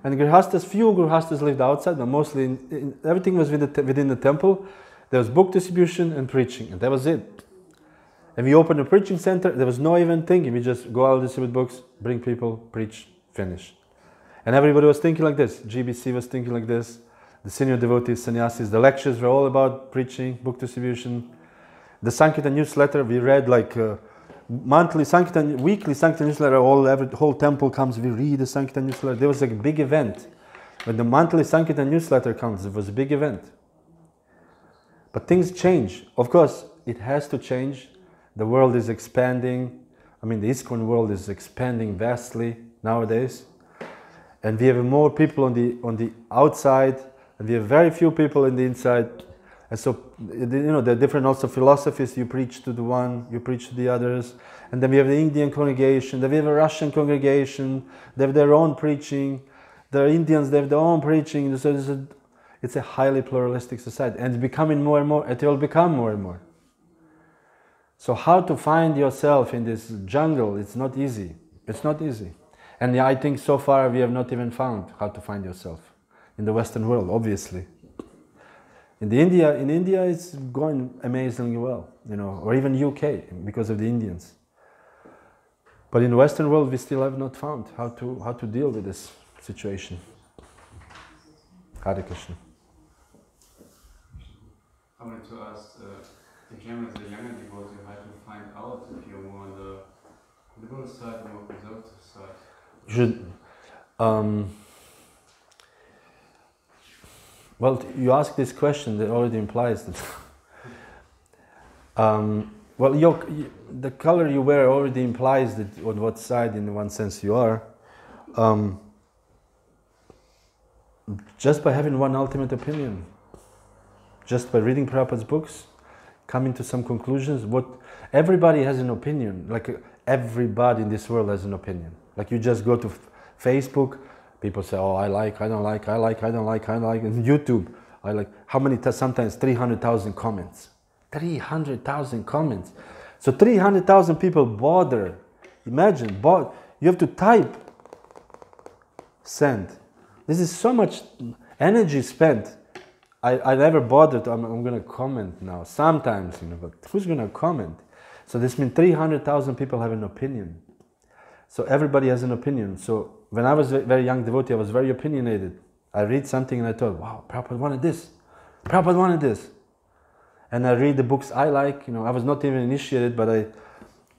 Speaker 1: and few grihastas lived outside, but mostly everything was within the temple. There was book distribution and preaching, and that was it. And we opened a preaching center. There was no even thinking. We just go out, distribute books, bring people, preach, finish. And everybody was thinking like this. GBC was thinking like this. The senior devotees, sannyasis, the lectures were all about preaching, book distribution. The Sankirtan newsletter, we read like monthly Sankirtan, weekly Sankirtan newsletter, whole temple comes, we read the Sankirtan newsletter. There was like a big event. When the monthly Sankirtan newsletter comes, it was a big event. But things change. Of course, it has to change. The world is expanding. I mean, the ISKCON world is expanding vastly nowadays. And we have more people on the outside, and we have very few people in the inside. And so, there are different also philosophies. You preach to the one, you preach to the others. And then we have the Indian congregation, then we have a Russian congregation, they have their own preaching. The Indians, they have their own preaching. So it's a highly pluralistic society. And it's becoming more and more, it will become more and more. So how to find yourself in this jungle, it's not easy. It's not easy. And I think so far we have not even found how to find yourself in the Western world, obviously. In India it's going amazingly well, or even UK because of the Indians. But in the Western world we still have not found how to deal with this situation. Hare Krishna.
Speaker 3: I wanted to ask, if you're as a younger devotee, how to find out if you're more on the liberal side or more conservative side?
Speaker 1: Well, you ask this question that already implies that. The color you wear already implies that on what side, in one sense, you are. Just by having one ultimate opinion, just by reading Prabhupada's books, coming to some conclusions. Everybody has an opinion. Like everybody in this world has an opinion. Like you just go to Facebook. People say, oh, I like, I don't like, I like, I don't like, I like. And YouTube, I like. How many, sometimes 300,000 comments. 300,000 comments. So 300,000 people bother. Imagine, you have to type, send. This is so much energy spent. I never bothered, I'm going to comment now. Sometimes, but who's going to comment? So this means 300,000 people have an opinion. So everybody has an opinion. So when I was a very young devotee, I was very opinionated. I read something and I thought, wow, Prabhupada wanted this. Prabhupada wanted this. And I read the books I like. I was not even initiated, but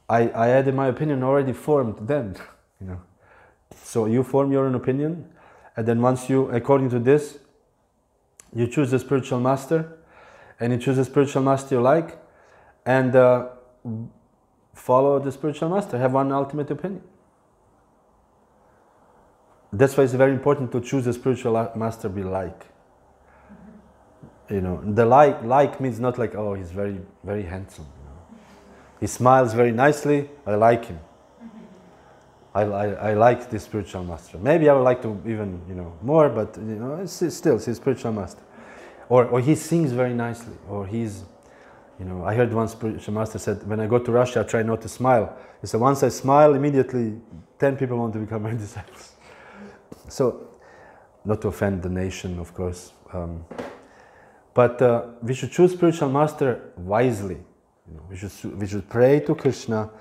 Speaker 1: I had my opinion already formed then. So you form your own opinion, and then once you, according to this, you choose a spiritual master, and you choose a spiritual master you like, and follow the spiritual master. Have one ultimate opinion. That's why it's very important to choose a spiritual master we like. The like means not like, oh, he's very, very handsome. He smiles very nicely, I like him. I like this spiritual master. Maybe I would like to even, more, but it's still his spiritual master. Or he sings very nicely, or he's, I heard one spiritual master said, when I go to Russia, I try not to smile. He said, once I smile, immediately 10 people want to become my disciples. So, not to offend the nation, of course. But we should choose spiritual master wisely. We should pray to Krishna.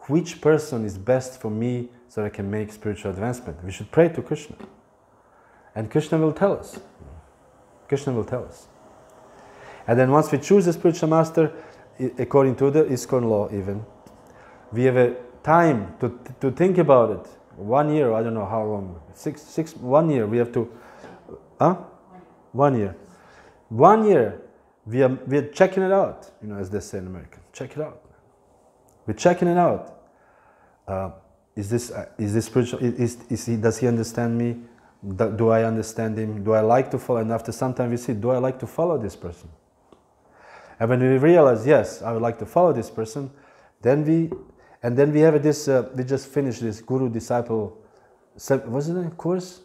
Speaker 1: Which person is best for me so I can make spiritual advancement? We should pray to Krishna. And Krishna will tell us. Krishna will tell us. And then once we choose a spiritual master, according to the ISKCON law even, we have a time to think about it. 1 year, I don't know how long. 1 year, we have to... 1 year. 1 year, we are checking it out, as they say in America. Check it out. We're checking it out. Is this spiritual? Does he understand me? Do I understand him? Do I like to follow? And after some time we see, do I like to follow this person? And when we realize, yes, I would like to follow this person, then we have this. We just finished this Guru Disciple. Was it a course?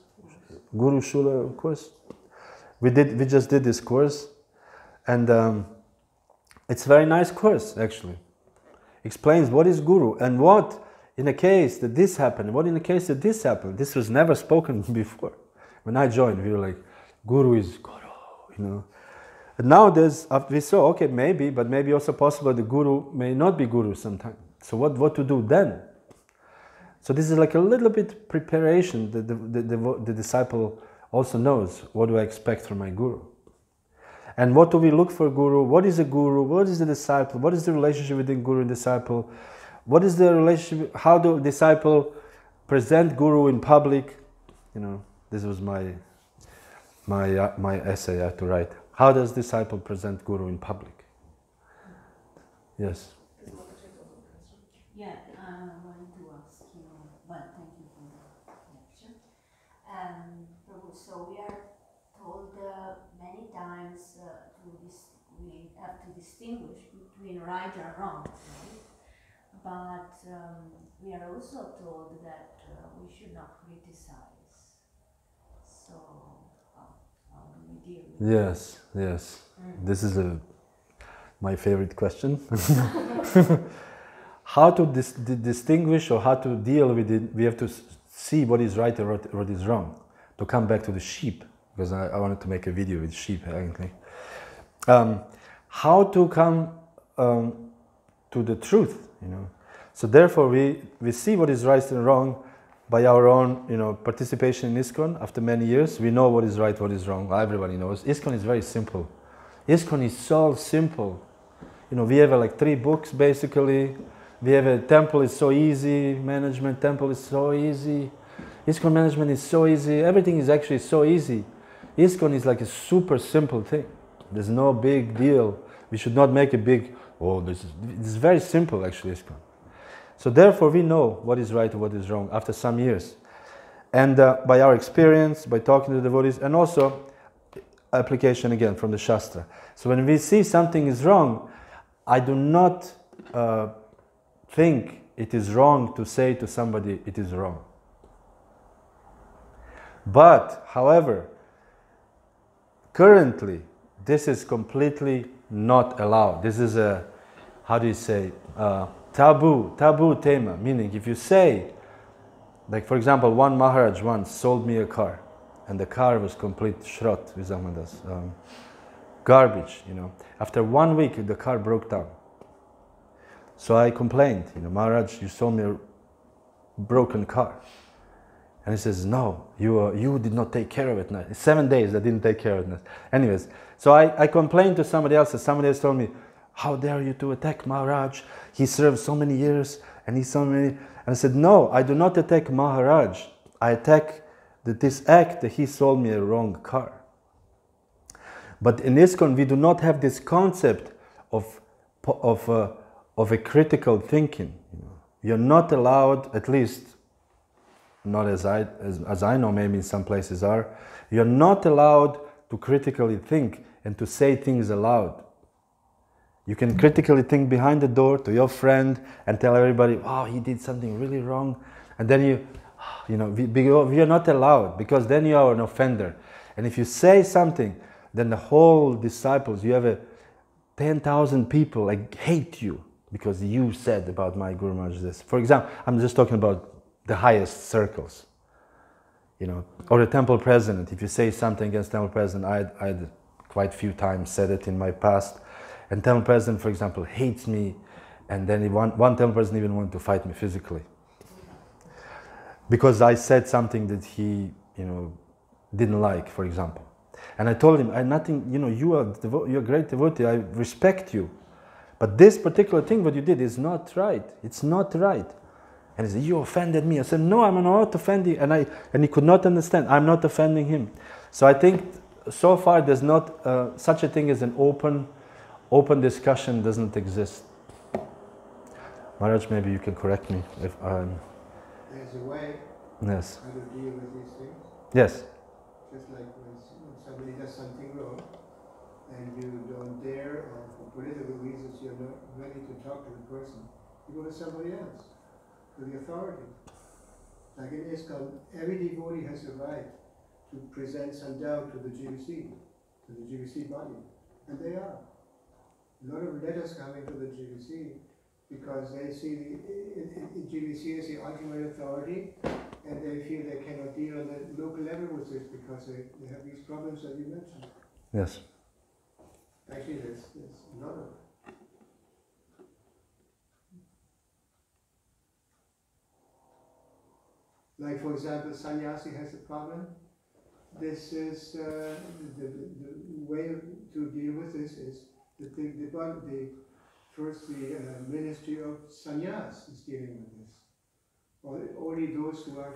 Speaker 1: Guru Shula course. We just did this course, and it's a very nice course actually. Explains what is Guru and what in the case that this happened, what in the case that this happened. This was never spoken before. When I joined, we were like, Guru is Guru, And nowadays, we saw, okay, maybe, but maybe also possible the Guru may not be Guru sometime. So what to do then? So this is like a little bit preparation that the disciple also knows, what do I expect from my guru? And what do we look for guru? What is a guru? What is the disciple? What is the relationship between guru and disciple? What is the relationship? How do disciple present guru in public? You know, this was my essay I had to write. How does disciple present guru in public? Yes.
Speaker 6: Yeah, I wanted to ask you, well, thank you for the lecture. Prabhu, so we are told many times we have to distinguish between right and wrong, right? But we are also told that we should not criticize. So how do we deal with
Speaker 1: Yes, yes. This is my favorite question. How to distinguish or how to deal with it, we have to see what is right or what is wrong. To come back to the sheep, because I wanted to make a video with sheep, actually. How to come to the truth, you know. So therefore we see what is right and wrong by our own, you know, participation in ISKCON. After many years, we know what is right, what is wrong. Everybody knows. ISKCON is very simple. ISKCON is so simple. You know, we have like 3 books basically. We have a temple is so easy, management temple is so easy. ISKCON management is so easy. Everything is actually so easy. ISKCON is like a super simple thing. There's no big deal. We should not make a big, this is very simple actually, ISKCON. So therefore we know what is right and what is wrong after some years. And by our experience, by talking to the devotees, and also application again from the Shastra. So when we see something is wrong, I do not think it is wrong to say to somebody it is wrong. But, however, currently this is completely not allowed. This is a, how do you say, taboo tema, meaning if you say, like for example, one Maharaj once sold me a car, and the car was complete shrot, garbage, you know. After 1 week, the car broke down. So I complained, you know, Maharaj, you sold me a broken car. And he says, no, you did not take care of it. 7 days I didn't take care of it. Anyways, so I complained to somebody else, and somebody else told me, how dare you to attack Maharaj? He served so many years, and he's so many. And I said, no, I do not attack Maharaj. I attack this act that he sold me a wrong car. But in ISKCON, we do not have this concept of a critical thinking. You know. You're not allowed, at least not as I know, maybe in some places are, you're not allowed to critically think and to say things aloud. You can critically think behind the door to your friend and tell everybody, wow, he did something really wrong. And then we are not allowed, because then you are an offender. And if you say something, then the whole disciples, you have 10,000 people like hate you because you said about my Guru Maharaj this. For example, I'm just talking about the highest circles, you know, or the temple president. If you say something against temple president, I had quite a few times said it in my past. And temple president, for example, hates me, and then one temple president even wanted to fight me physically because I said something that he, you know, didn't like, for example. And I told him, you're a great devotee, I respect you, but this particular thing what you did is not right. It's not right. And he said, you offended me. I said, no, I'm not offending. And he could not understand. I'm not offending him. So I think so far there's not such a thing as an open discussion doesn't exist. Maharaj, maybe you can correct me if I'm...
Speaker 2: There's a way
Speaker 1: Yes.
Speaker 2: how to deal with these things.
Speaker 1: Yes.
Speaker 2: Just like when somebody does something wrong and you don't dare, or for political reasons you're not ready to talk to the person, you go to somebody else, to the authority. Like in ISKCON, every devotee has a right to present some doubt to the GBC body, and they are. A lot of letters coming to the GBC because they see the GBC as the ultimate authority, and they feel they cannot deal on the local level with this because they have these problems that you mentioned.
Speaker 1: Yes.
Speaker 2: Actually, there's a lot of it. Like for example, sannyasi has a problem. This is the way to deal with this is the ministry of sannyas is dealing with this. Only those who are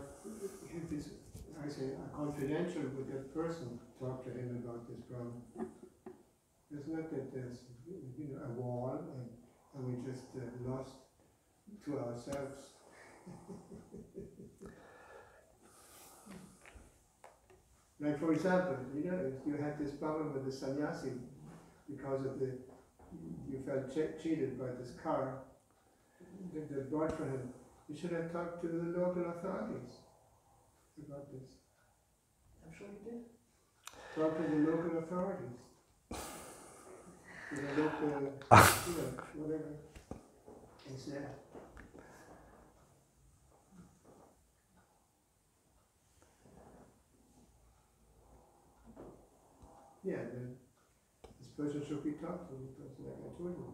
Speaker 2: confidential with that person talk to him about this problem. It's not that there's a wall and we just lost to ourselves. Like for example, if you had this problem with the sannyasi because of you felt cheated by this car that bought for him, you should have talked to the local authorities about this.
Speaker 5: I'm sure you did.
Speaker 2: Talk to the local authorities. To the local, whatever is there. Yeah, this person should be talked to because, like I told you,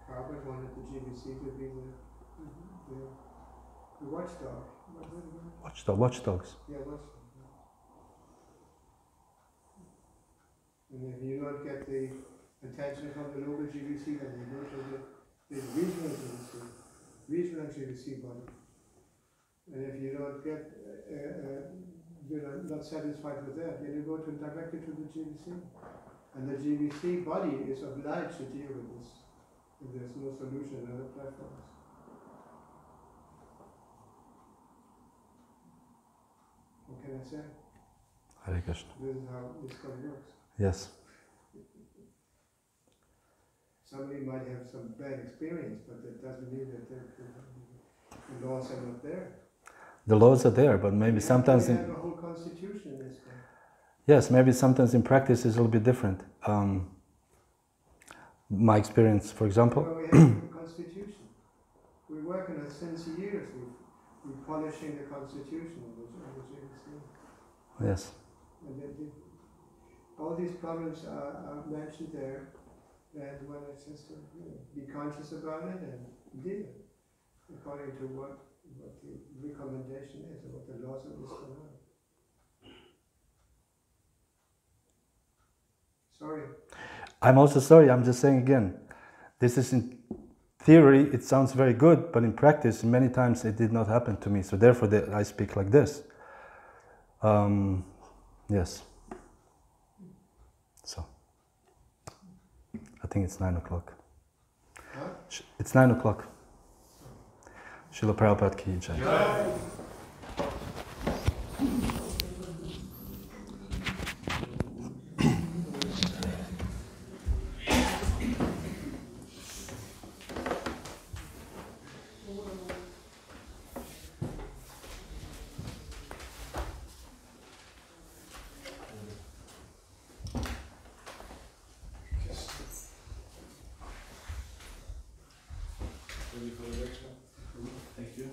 Speaker 2: Prabhupada wanted the GBC to be the watchdog.
Speaker 1: Watchdogs.
Speaker 2: Yeah, watchdog. And if you don't get the attention from the local GBC, then you go to the regional GBC body. And if you don't get you're not satisfied with that, then you go directly to the GBC. And the GBC body is obliged to deal with this if there's no solution on other platforms. What can I say?
Speaker 1: Hare Krishna.
Speaker 2: This is how this works.
Speaker 1: Yes.
Speaker 2: Somebody might have some bad experience, but that doesn't mean that the laws are not there.
Speaker 1: The laws are there, but maybe sometimes...
Speaker 2: We have a whole constitution in this way.
Speaker 1: Yes, maybe sometimes in practice it's a little bit different. My experience, for example...
Speaker 2: Well, we have a constitution. We're working on it since years. We're polishing the constitution of the GBC.
Speaker 1: Yes.
Speaker 2: And all these problems are mentioned there, and one is just to be conscious about it and deal according to what the recommendation is or what the laws of this are. Sorry.
Speaker 1: I'm also sorry, I'm just saying again, this is in theory, it sounds very good, but in practice, many times it did not happen to me, so therefore I speak like this. Yes. So, I think it's 9 o'clock.
Speaker 2: Huh?
Speaker 1: It's 9 o'clock. Srila Prabhupada ki Jaya.
Speaker 3: Ready for the next one? Thank you.